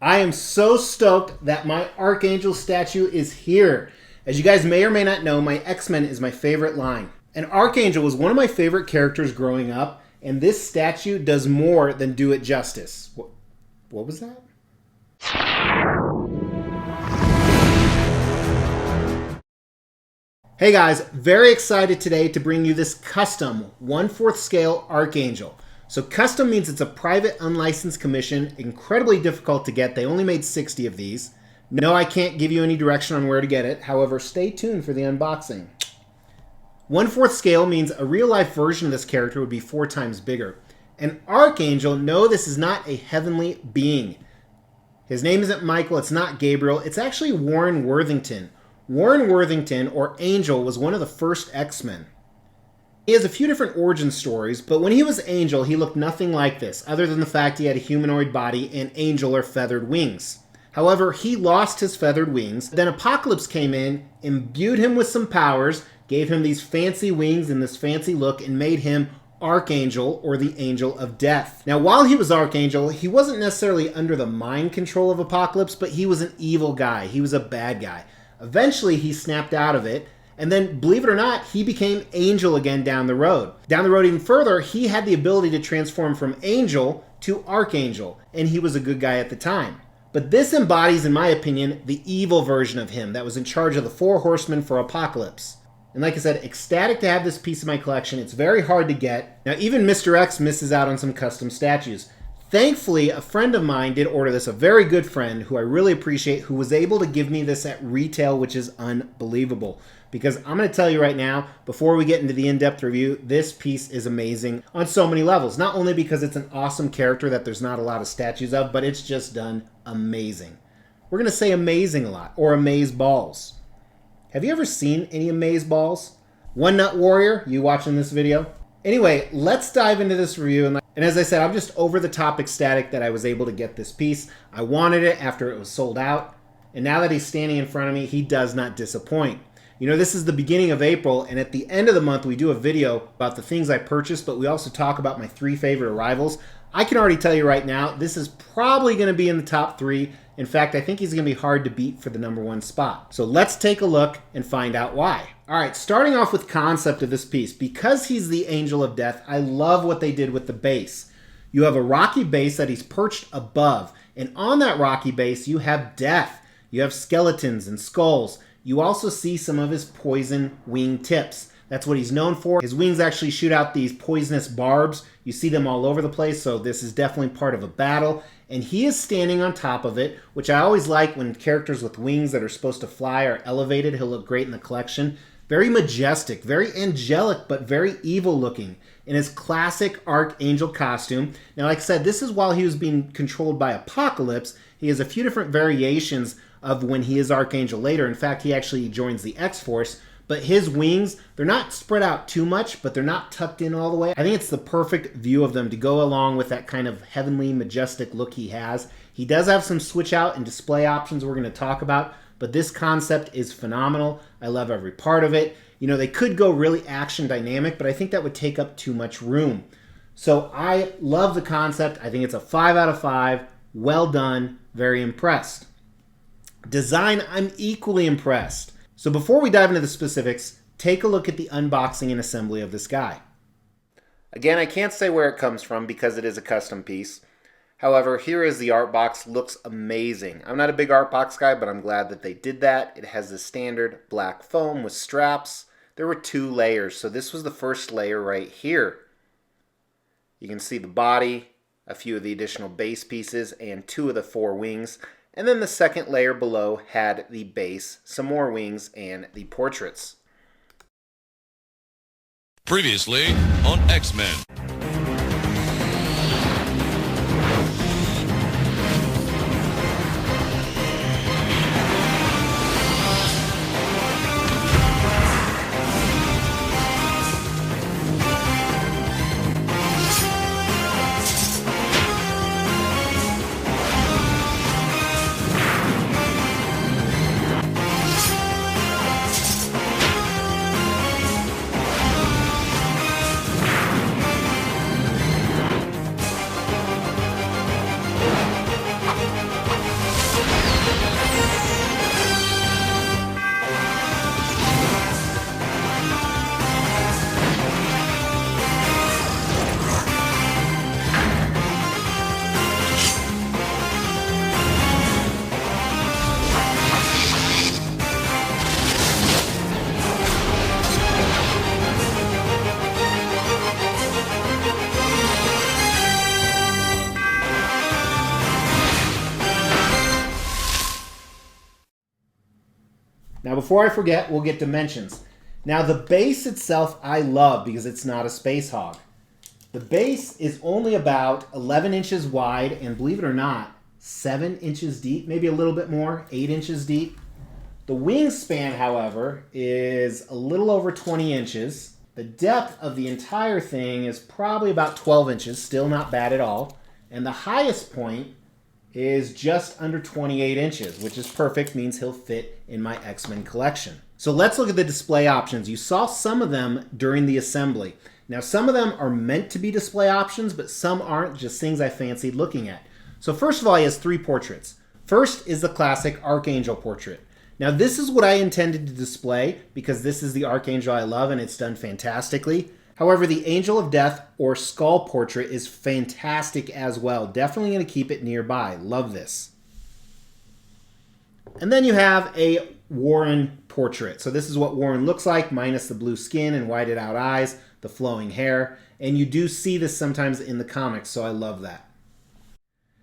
I am so stoked that my Archangel statue is here. As you guys may or may not know, my X-Men is my favorite line. And Archangel was one of my favorite characters growing up, and this statue does more than do it justice. What was that? Hey guys, very excited today to bring you this custom 1/4 scale Archangel. So custom means it's a private unlicensed commission, incredibly difficult to get. They only made 60 of these. No, I can't give you any direction on where to get it. However, stay tuned for the unboxing. 1/4 scale means a real life version of this character would be 4 times bigger. An Archangel, no, this is not a heavenly being. His name isn't Michael, it's not Gabriel, it's actually Warren Worthington. Warren Worthington, or Angel, was one of the first X-Men. He has a few different origin stories, but when he was Angel, he looked nothing like this, other than the fact he had a humanoid body and angel or feathered wings. However, he lost his feathered wings. Then Apocalypse came in, imbued him with some powers, gave him these fancy wings and this fancy look, and made him Archangel, or the Angel of Death. Now, while he was Archangel, he wasn't necessarily under the mind control of Apocalypse, but he was an evil guy. He was a bad guy. Eventually, he snapped out of it, and then, believe it or not, he became Angel again down the road. Down the road even further, he had the ability to transform from Angel to Archangel, and he was a good guy at the time. But this embodies, in my opinion, the evil version of him that was in charge of the 4 horsemen for Apocalypse. And like I said, ecstatic to have this piece in my collection. It's very hard to get. Now, even Mr. X misses out on some custom statues. Thankfully, a friend of mine did order this, a very good friend who I really appreciate, who was able to give me this at retail, which is unbelievable. Because I'm going to tell you right now, before we get into the in-depth review, this piece is amazing on so many levels. Not only because it's an awesome character that there's not a lot of statues of, but it's just done amazing. We're going to say amazing a lot, or amaze balls. Have you ever seen any amaze balls? One Nut Warrior, you watching this video? Anyway, let's dive into this review. And as I said, I'm just over the top ecstatic that I was able to get this piece. I wanted it after it was sold out. And now that he's standing in front of me, he does not disappoint. You know, this is the beginning of April, and at the end of the month, we do a video about the things I purchased, but we also talk about my 3 favorite arrivals. I can already tell you right now, this is probably going to be in the top 3. In fact, I think he's going to be hard to beat for the #1 spot. So let's take a look and find out why. All right, starting off with concept of this piece. Because he's the Angel of Death, I love what they did with the base. You have a rocky base that he's perched above, and on that rocky base, you have death. You have skeletons and skulls. You also see some of his poison wing tips. That's what he's known for. His wings actually shoot out these poisonous barbs. You see them all over the place, so this is definitely part of a battle. And he is standing on top of it, which I always like when characters with wings that are supposed to fly are elevated. He'll look great in the collection. Very majestic, very angelic, but very evil looking in his classic Archangel costume. Now, like I said, this is while he was being controlled by Apocalypse. He has a few different variations of when he is Archangel later. In fact, he actually joins the X-Force. But his wings, they're not spread out too much, but they're not tucked in all the way. I think it's the perfect view of them to go along with that kind of heavenly, majestic look he has. He does have some switch out and display options we're going to talk about, but this concept is phenomenal. I love every part of it. You know, they could go really action dynamic, but I think that would take up too much room. So I love the concept. I think it's a 5 out of 5. Well done. Very impressed. Design, I'm equally impressed. So before we dive into the specifics, take a look at the unboxing and assembly of this guy. Again, I can't say where it comes from because it is a custom piece. However, here is the art box. Looks amazing. I'm not a big art box guy, but I'm glad that they did that. It has the standard black foam with straps. There were 2 layers, so this was the first layer right here. You can see the body, a few of the additional base pieces, and 2 of the 4 wings. And then the second layer below had the base, some more wings, and the portraits. Previously on X-Men. Now, before I forget, we'll get dimensions. Now, the base itself I love because it's not a space hog. The base is only about 11 inches wide and, believe it or not, 7 inches deep, maybe a little bit more, 8 inches deep. The wingspan, however, is a little over 20 inches. The depth of the entire thing is probably about 12 inches, still not bad at all. And the highest point is just under 28 inches, which is perfect, means he'll fit in my X-Men collection. So let's look at the display options. You saw some of them during the assembly. Now, some of them are meant to be display options, but some aren't, just things I fancied looking at. So first of all, he has 3 portraits. First is the classic Archangel portrait. Now, this is what I intended to display because this is the Archangel I love and it's done fantastically. However, the Angel of Death or Skull portrait is fantastic as well. Definitely going to keep it nearby. Love this. And then you have a Warren portrait. So this is what Warren looks like, minus the blue skin and whited out eyes, the flowing hair. And you do see this sometimes in the comics, so I love that.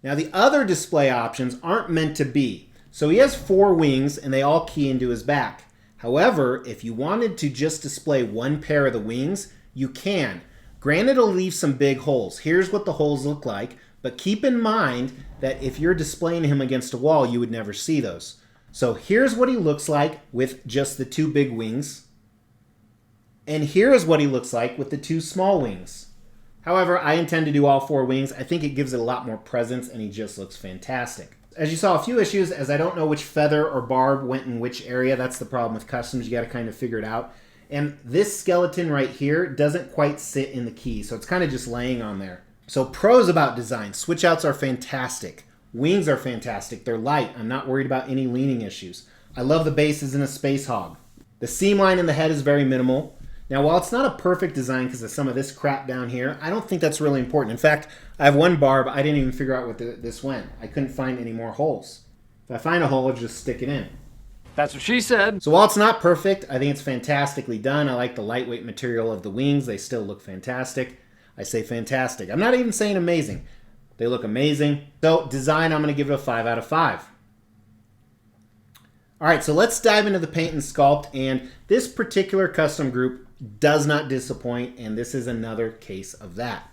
Now, the other display options aren't meant to be. So he has 4 wings and they all key into his back. However, if you wanted to just display one pair of the wings, you can. Granted, it'll leave some big holes. Here's what the holes look like, but keep in mind that if you're displaying him against a wall, you would never see those. So here's what he looks like with just the 2 big wings. And here is what he looks like with the 2 small wings. However, I intend to do all 4 wings. I think it gives it a lot more presence and he just looks fantastic. As you saw, a few issues, as I don't know which feather or barb went in which area. That's the problem with customs. You got to kind of figure it out. And this skeleton right here doesn't quite sit in the key, so it's kind of just laying on there. So pros about design. Switch outs are fantastic. Wings are fantastic. They're light. I'm not worried about any leaning issues. I love the base is in a space hog. The seam line in the head is very minimal. Now, while it's not a perfect design because of some of this crap down here, I don't think that's really important. In fact, I have one barb. I didn't even figure out what this went. I couldn't find any more holes. If I find a hole, I'll just stick it in. That's what she said. So while it's not perfect, I think it's fantastically done. I like the lightweight material of the wings. They still look fantastic. I say fantastic. I'm not even saying amazing. They look amazing. So design, I'm going to give it a 5 out of 5. All right, so let's dive into the paint and sculpt. And this particular custom group does not disappoint, and this is another case of that.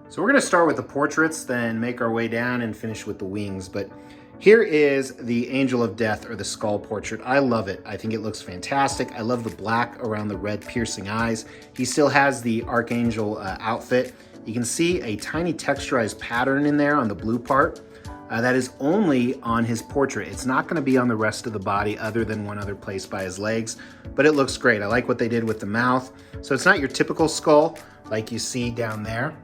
So we're going to start with the portraits, then make our way down and finish with the wings. But here is the Angel of Death or the Skull portrait. I love it. I think it looks fantastic. I love the black around the red piercing eyes. He still has the Archangel outfit. You can see a tiny texturized pattern in there on the blue part. That is only on his portrait. It's not going to be on the rest of the body other than one other place by his legs, but it looks great. I like what they did with the mouth. So it's not your typical skull like you see down there.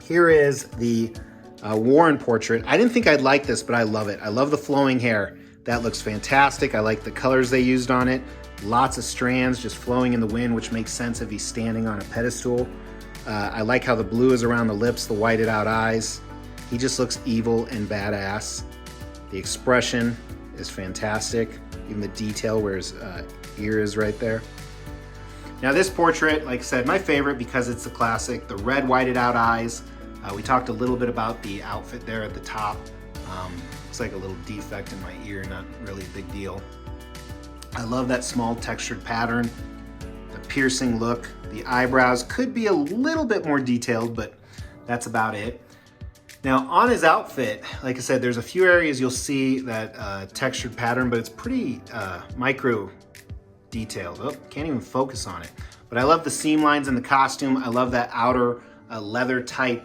Here is the Warren portrait. I didn't think I'd like this, but I love it. I love the flowing hair. That looks fantastic. I like the colors they used on it. Lots of strands just flowing in the wind, which makes sense if he's standing on a pedestal. I like how the blue is around the lips, the whited out eyes. He just looks evil and badass. The expression is fantastic. Even the detail where his ear is right there. Now this portrait, like I said, my favorite because it's the classic. The red whited out eyes. We talked a little bit about the outfit there at the top. Looks like a little defect in my ear, not really a big deal. I love that small textured pattern. The piercing look. The eyebrows could be a little bit more detailed, but that's about it. Now on his outfit, like I said, there's a few areas you'll see that textured pattern, but it's pretty micro detailed. Oh, can't even focus on it. But I love the seam lines in the costume. I love that outer leather type.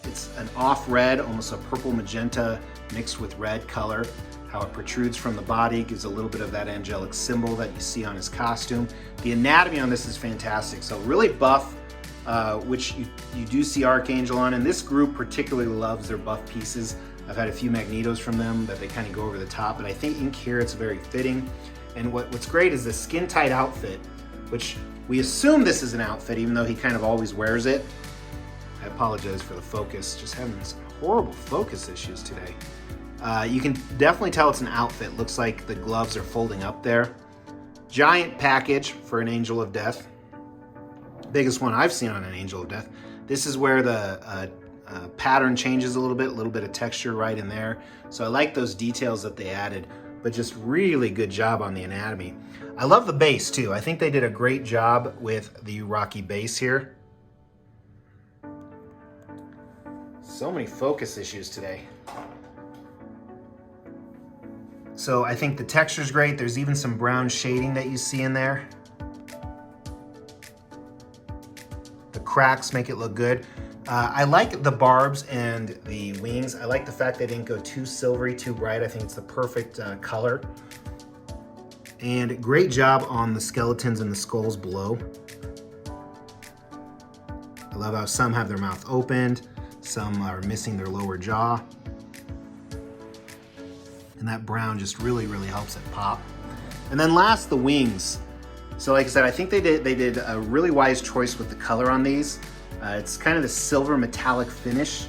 It's an off red, almost a purple magenta mixed with red color. How it protrudes from the body gives a little bit of that angelic symbol that you see on his costume. The anatomy on this is fantastic. So really buff, which you do see Archangel on, and this group particularly loves their buff pieces. I've had a few Magnetos from them that they kind of go over the top, but I think in here it's very fitting. And what's great is the skin tight outfit, which we assume this is an outfit, even though he kind of always wears it. I apologize for the focus, just having some horrible focus issues today. You can definitely tell it's an outfit. Looks like the gloves are folding up there. Giant package for an Angel of Death. Biggest one I've seen on an Angel of Death. This is where the pattern changes a little bit of texture right in there. So I like those details that they added. but just really good job on the anatomy. I love the base too. I think they did a great job with the Rocky base here. So many focus issues today. So I think the texture's great. There's even some brown shading that you see in there. The cracks make it look good. I like the barbs and the wings. I like the fact they didn't go too silvery, too bright. I think it's the perfect color. And great job on the skeletons and the skulls below. I love how some have their mouth opened, some are missing their lower jaw. And that brown just really, really helps it pop. And then last, the wings. So like I said, I think they did a really wise choice with the color on these. It's kind of the silver metallic finish.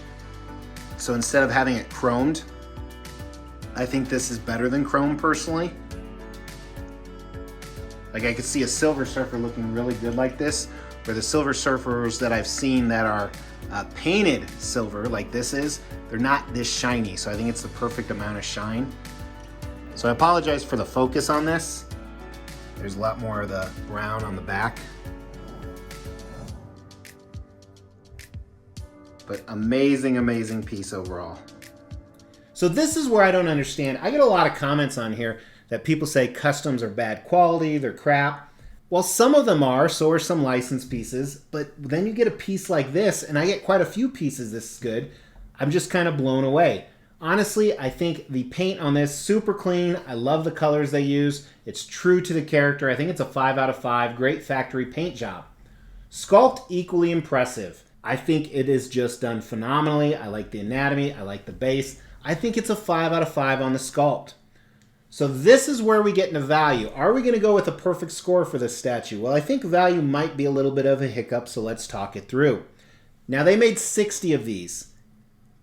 So instead of having it chromed, I think this is better than chrome personally. Like I could see a Silver Surfer looking really good like this, where the Silver Surfers that I've seen that are painted silver like this is, they're not this shiny. So I think it's the perfect amount of shine. So I apologize for the focus on this. There's a lot more of the brown on the back. But amazing, amazing piece overall. So this is where I don't understand. I get a lot of comments on here that people say customs are bad quality, they're crap. Well, some of them are, so are some licensed pieces, but then you get a piece like this, and I get quite a few pieces this is good. I'm just kind of blown away. Honestly, I think the paint on this, super clean. I love the colors they use. It's true to the character. I think it's a 5 out of 5. Great factory paint job. Sculpt, equally impressive. I think it is just done phenomenally. I like the anatomy. I like the base. I think it's a 5 out of 5 on the sculpt. So this is where we get into value. Are we going to go with a perfect score for this statue? Well, I think value might be a little bit of a hiccup, so let's talk it through. Now, they made 60 of these.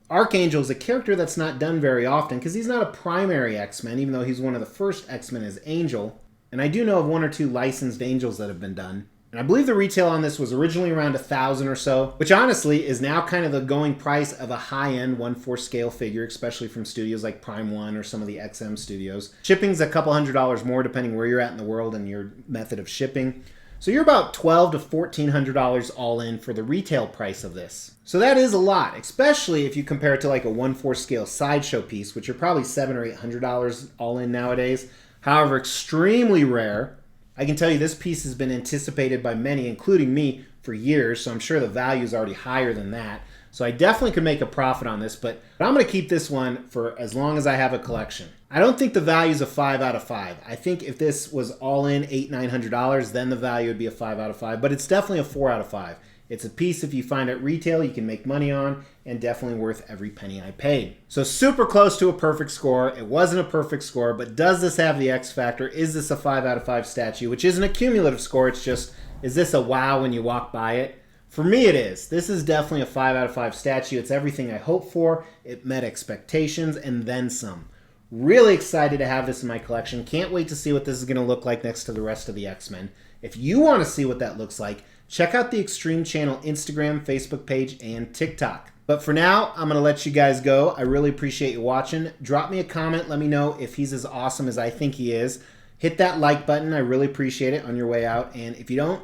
Archangel is a character that's not done very often because he's not a primary X-Men, even though he's one of the first X-Men as Angel. And I do know of 1 or 2 licensed Angels that have been done. And I believe the retail on this was originally around $1,000 or so, which honestly is now kind of the going price of a high-end 1/4 scale figure, especially from studios like Prime One or some of the XM studios. Shipping's a couple $100 more depending where you're at in the world and your method of shipping. So you're about $1,200 to $1,400 all in for the retail price of this. So that is a lot, especially if you compare it to like a 1/4 scale sideshow piece, which are probably $700 or $800 all in nowadays. However, extremely rare. I can tell you this piece has been anticipated by many, including me, for years, so I'm sure the value is already higher than that. So I definitely could make a profit on this, but I'm going to keep this one for as long as I have a collection. I don't think the value is a 5 out of 5. I think if this was all in $800, $900, then the value would be a 5 out of 5, but it's definitely a 4 out of 5. It's a piece if you find it retail you can make money on, and definitely worth every penny I paid. So super close to a perfect score. It wasn't a perfect score, but does this have the X factor? Is this a 5 out of 5 statue, which isn't a cumulative score? It's just, is this a wow when you walk by it? For me, it is. This is definitely a 5 out of 5 statue. It's everything I hoped for. It met expectations and then some. Really excited to have this in my collection. Can't wait to see what this is going to look like next to the rest of the X-Men. If you want to see what that looks like, check out the Extreme Channel Instagram, Facebook page, and TikTok. But for now, I'm going to let you guys go. I really appreciate you watching. Drop me a comment. Let me know if he's as awesome as I think he is. Hit that like button. I really appreciate it on your way out. And if you don't,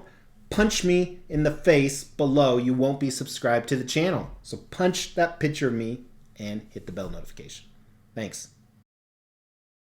punch me in the face below. You won't be subscribed to the channel. So punch that picture of me and hit the bell notification. Thanks.